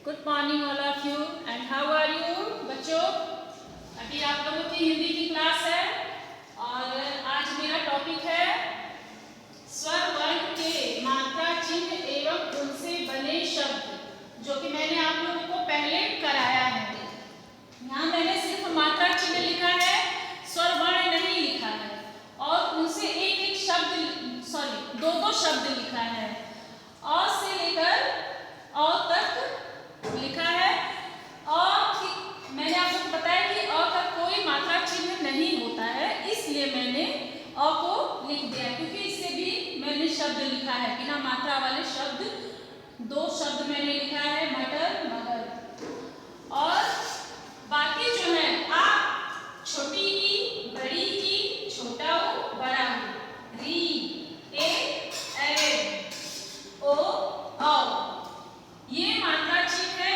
Good morning all of you and how are you बच्चों। अभी आप लोगों की हिंदी की क्लास है और आज मेरा टॉपिक है स्वर वर्ण के मात्रा चिन्ह एवं उनसे बने शब्द, जो कि मैंने आप लोगों को पहले कराया है। यहाँ मैंने सिर्फ मात्रा चिन्ह लिखा है, स्वर वर्ण नहीं लिखा है और उनसे एक एक शब्द दो शब्द लिखा है। अ से लेकर अ तक लिखा है। मैंने आपको बताया कि अ का कोई मात्रा चिन्ह नहीं होता है, इसलिए मैंने अ को लिख दिया, क्योंकि इससे भी मैंने शब्द लिखा है बिना मात्रा वाले शब्द। दो शब्द मैंने लिखा है, मटर मगर। और बाकी जो है आ, छोटी ई, बड़ी ई, छोटा ऊ, बड़ा ऊ, री, ए, ओ, औ, ये मात्रा चिन्ह है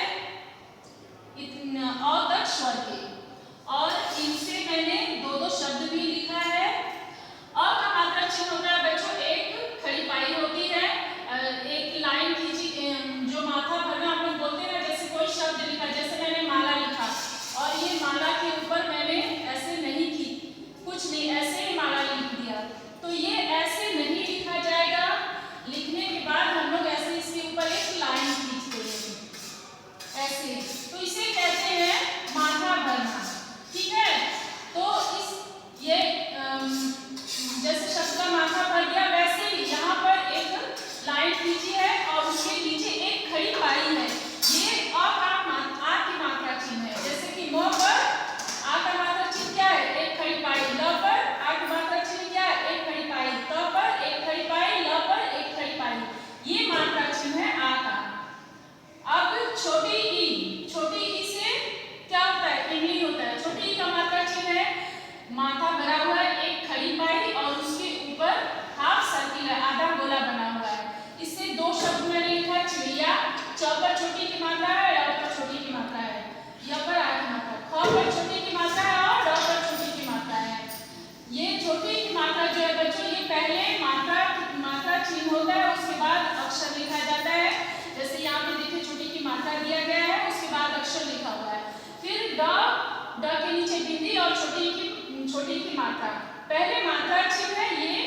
अ तक स्वर के। और इनसे मैंने दो शब्द भी लिखा है। अ का मात्रा चिन्ह होता है बच्चों, एक खड़ी पाई होती है, एक लाइन खींची, जो माथा भरना आप लोग बोलते हैं ना, जैसे कोई शब्द लिखा, जैसे मैंने माला लिखा और ये माला के ऊपर मैंने ऐसे नहीं की, कुछ नहीं, ऐसे ही माला लिख दिया, तो ये ऐसे नहीं लिखा जाएगा। लिखने के बाद हम लोग ऐसे इसके ऊपर एक लाइन खींचते हैं ऐसे, तो इसे कहते हैं माथा भरना। ठीक है, तो इस ये जैसे शब्द का माथा भर गया, वैसे ही यहाँ पर एक लाइन खींची है और उसके नीचे एक खड़ी पाई है। ये आ की मात्रा चिन्ह है। जैसे कि म पर आ का मात्रा चिन्ह क्या है, एक खड़ी पाई। ल पर आ की मात्रा चिन्ह क्या है, एक खड़ी पाई। त पर एक खड़ी पाई, ल पर एक खड़ी पाई, ये मात्रा चिन्ह है आ का। अब छोटी ई से क्या होता है, इमली होता है। छोटी ई का मात्रा चिन्ह है माथा भरा हुआ है, एक खड़ी पाई और उसके ऊपर हाफ सर्किल है, आधा गोला बना हुआ है। इससे दो शब्द मैंने लिखा, चिड़िया। च पर छोटी की मात्रा है, ड़ पर छोटी की मात्रा है, य पर आ की मात्रा, ख पर छोटी की मात्रा है और ड पर छोटी की मात्रा है। ये छोटी की मात्रा जो है बच्चों, ये पहले मात्रा चिन्ह होता है, उसके बाद अक्षर लिखा जाता है। जैसे यहाँ पे देखिए छोटी की मात्रा दिया गया है, उसके बाद अक्षर लिखा हुआ है। फिर ड के नीचे बिंदी और छोटी की मात्रा, पहले मात्रा चिन्ह है ये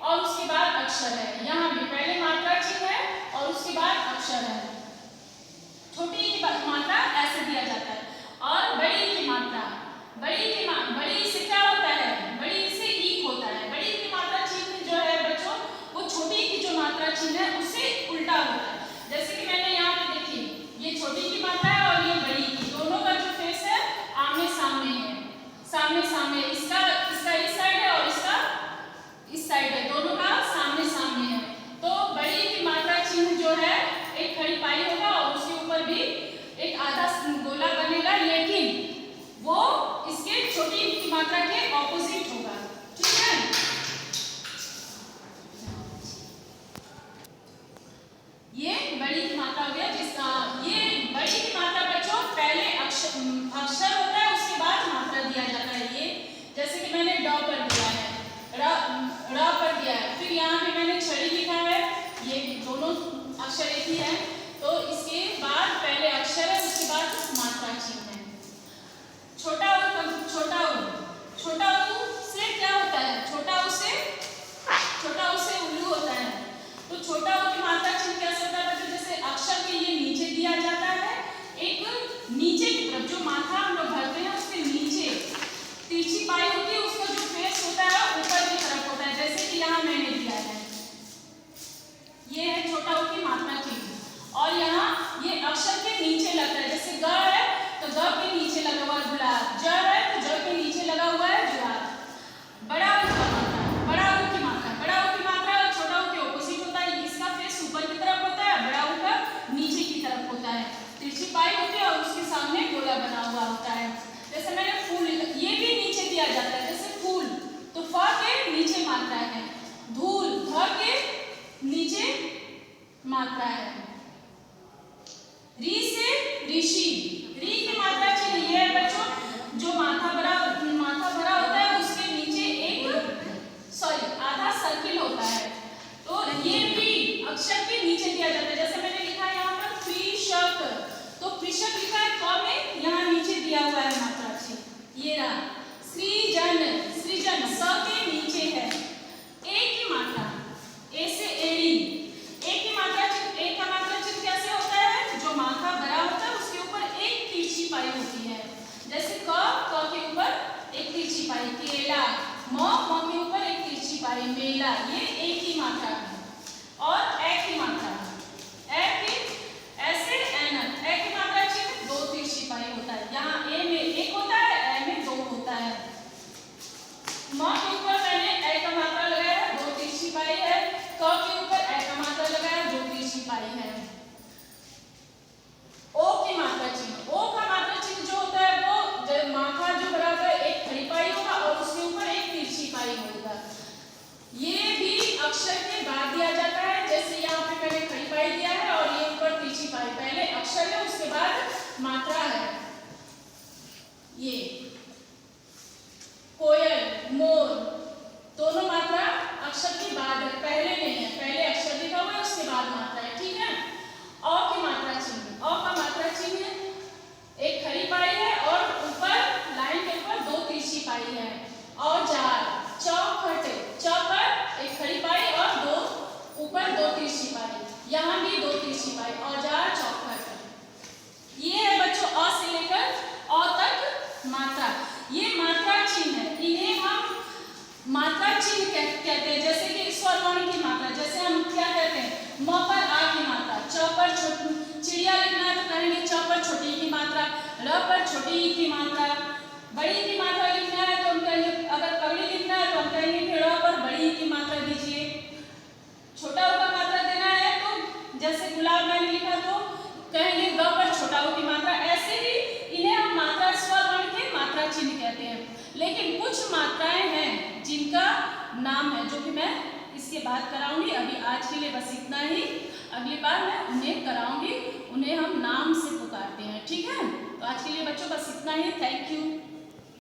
और उसके बाद अक्षर है। यहाँ भी पहले मात्रा चिन्ह है और उसके बाद अक्षर है। छोटी की मात्रा ऐसे दिया जाता है। और बड़ी की मात्रा, बड़ी से क्या होता है, बड़ी से ईक होता है। बड़ी की मात्रा चिन्ह जो है बच्चों, वो छोटी की जो मात्रा चिन्ह है उससे उल्टा होता है। जैसे कि मैंने यहाँ पे देखिए, ये छोटी की मात्रा है और ये बड़ी की, दोनों का जो फेस है आमने सामने है, सामने सामने। इसका इस साइड है और इसका इस साइड है, दोनों का सामने सामने है। तो बड़ी की मात्रा चिन्ह जो है एक खड़ी पाई होगा और उसके ऊपर भी एक आधा गोला बनेगा, लेकिन वो इसके छोटी की मात्रा के ऑपोजिट होगा। ठीक है, ये बड़ी की मात्रा हो गया। ये बड़ी की मात्रा बच्चों पहले अक्षर होता है, उसके बाद मात्रा दिया जाता है। ये जैसे कि मैंने ड पर दिया है, र पर दिया है, फिर यहाँ पे मैंने छड़ी लिखा है, ये दोनों अक्षर एक ही है, तो इसके बाद पहले अक्षर है, उसके बाद मात्रा चिन्ह है। छोटा ऊ से क्या होता है, छोटा ऊ से उल्लू होता है। तो छोटा ऊ की मात्रा चिन्ह कैसे होता है बच्चों, जैसे अक्षर के ये नीचे दिया जाता है, एक नीचे की तरफ जो माथा हम लोग भरते हैं उसके नीचे तिरछी पाई होती है, उसका जो फेस होता है ऊपर की तरफ होता है, जैसे कि यहाँ मैंने दिया है। ये है छोटा ऊ की मात्रा चिन्ह। और यहाँ ये अक्षर के नीचे लगता है, जैसे ग है तो ग के नीचे लगा हुआ है गुलाब, ज है तो ज के नीचे लगा हुआ है जुलाब। बड़ा ऊ की मात्रा और छोटा ऊ के ऑपोजिट होता है। इसका फेस ऊपर की तरफ होता है, बड़ा ऊ का नीचे की तरफ होता है, तिरछी पाई होती है और उसके सामने गोला बना हुआ होता है। जैसे मैंने फूल, ये भी नीचे दिया जाता है, जैसे फूल तो फ के नीचे मात्रा है, धूल ध के नीचे मात्रा है। री से ऋषि, री की मात्रा चिन्ह ये है बच्चों, जो माथा भरा होता है उसके नीचे एक आधा सर्किल होता है, तो ये भी अक्षर के नीचे दिया जाता है। जैसे मैंने लिखा है यहाँ पर कृषक, तो ये रहा सृजन, सृजन स के नीचे है। ए की मात्रा, ए से एड़ी, ए की मात्रा चिन्ह, ए का मात्रा चिन्ह कैसे होता है? जो माथा बड़ा होता है उसके ऊपर एक तिरछी पाई होती है। जैसे क के ऊपर एक तिरछी पाई, केला, म के ऊपर एक तिरछी पाई, मेला, ये ए की मात्रा है। और ए की मात्रा, ए की ऐसे एन, ए की मात्रा चिन्ह दो तिरछी पाई होता है। यहाँ ए में एक होता है, ए में दो होता है। म के ऊपर मैंने ए का मात्रा लगाया, दो तिरछी पाई है। क के ऊपर ए का मात्रा लगाया, दो तिरछी पाई है। ओ की मात्रा चिन्ह, ओ का मात्रा चिन्ह जो होता है वो माथा जो बराबर एक खड़ी पाई होगा और उसके ऊपर एक तिरछी पाई होगा। ये भी अक्षर के बाद दिया जाता है। जैसे यहाँ पे मैंने खड़ी पाई दिया है और ये ऊपर तिरछी पाई, पहले अक्षर है उसके बाद मात्रा है। ये कोयल, मोर, दोनों मात्रा अक्षर के बाद है, पहले नहीं है। पहले अक्षर लिखा हुआ है उसके बाद मात्रा है, ठीक है। अ की मात्रा चिन्ह, अ का मात्रा चिन्ह एक खड़ी पाई है और ऊपर लाइन के ऊपर दो तिरछी पाई है। औजार, चौखट, च पर एक खड़ी पाई और दो ऊपर दो तिरछी पाई, यहाँ भी दो तिरछी पाई, औजार, चौखट। ये है बच्चों अ से लेकर अ तक मात्रा। ये मात्रा चिन्ह है, इन्हें हम मात्रा चिन्ह कहते हैं। जैसे कि स्वर वर्ण की मात्रा, जैसे हम क्या कहते हैं, म पर आ की मात्रा, च पर चिड़िया लिखना है तो कहेंगे च पर छोटी की मात्रा, र पर छोटी ई की मात्रा, बड़ी की मात्रा लिखना है तो हम कहेंगे, अगर पगड़ी लिखना है तो हम कहेंगे कि र पर बड़ी ई की मात्रा दीजिए। छोटा ऊ का मात्रा देना है तो जैसे गुलाब मैंने लिखा तो कहेंगे ग पर छोटा ऊ की मात्रा। ऐसे ही इन्हें हम मात्रा स्वर वर्ण के मात्रा चिन्ह कहते हैं। लेकिन कुछ मात्राएं हैं जिनका नाम है, जो कि मैं इसके बाद कराऊंगी। अभी आज के लिए बस इतना ही, अगली बार मैं उन्हें कराऊंगी, उन्हें हम नाम से पुकारते हैं, ठीक है। तो आज के लिए बच्चों बस इतना ही। Thank you.